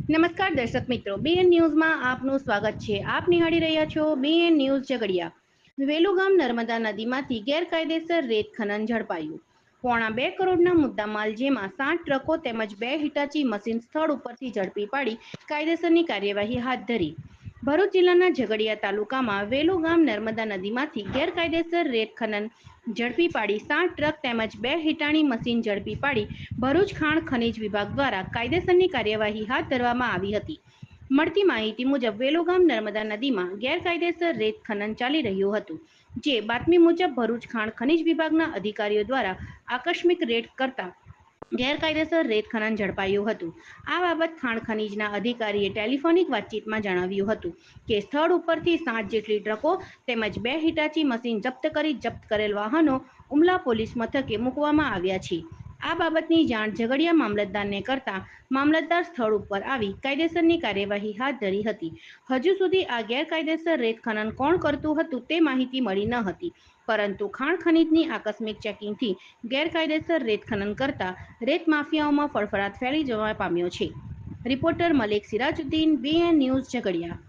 નમસ્કાર દર્શક મિત્રો, બીએન ન્યૂઝમાં આપનું સ્વાગત છે. આપ નિહાળી રહ્યા છો બીએન ન્યૂઝ ઝઘડિયા. વેલુગામ નર્મદા નદીમાંથી ગેરકાયદેસર રેત ખનન ઝડપાયું. પોણા 2 કરોડના મુદ્દામાલ, જેમાં 60 ટ્રકો તેમજ 2 હિટાચી મશીન સ્થળ ઉપરથી ઝડપી પાડી કાયદેસરની કાર્યવાહી હાથ ધરી. ભરૂચ જિલ્લાના ઝઘડિયા તાલુકામાં વેલુગામ નર્મદા નદીમાંથી ગેરકાયદેસર રેત ખનન ઝડપી પાડી 60 ટ્રક તેમજ 2 હિટાણી મશીન ઝડપી પાડી ભરૂચ ખાણ ખનીજ વિભાગ દ્વારા કાયદેસરની કાર્યવાહી હાથ ધરવામાં આવી હતી. મળતી માહિતી મુજબ વેલુગામ નર્મદા નદીમાં ગેરકાયદેસર રેત ખનન ચાલી રહ્યું હતું, જે બાતમી મુજબ ભરૂચ ખાણ ખનીજ વિભાગના અધિકારીઓ દ્વારા આકસ્મિક રેડ કરતા ગેરકાયદેસર રેત ખનન ઝડપાયું હતું. આ બાબત ખાણ ખનીજના અધિકારીએ ટેલિફોનિક વાતચીતમાં જણાવ્યું હતું કે સ્થળ ઉપરથી 60 જેટલી ટ્રકો તેમજ 2 હિટાચી મશીન જપ્ત કરી જપ્ત કરેલ વાહનો ઉમલા પોલીસ મથકે મૂકવામાં આવ્યા છે. આ બાબતની જાણ ઝઘડિયા મામલતદારને કરતા મામલતદાર સ્થળ ઉપર આવી કાયદેસરની કાર્યવાહી હાથ ધરી હતી. હજુ સુધી આ ગેરકાયદેસર રેત ખનન કોણ કરતું હતું તે માહિતી મળી ન હતી, પરંતુ ખાણ ખનીજની આકસ્મિક ચેકિંગથી ગેરકાયદેસર રેત ખનન કરતા રેત માફિયાઓમાં ફફડાટ ફેલી જવા પામ્યો છે. Reporter Malik Sirajuddin, BN news Jhagadia.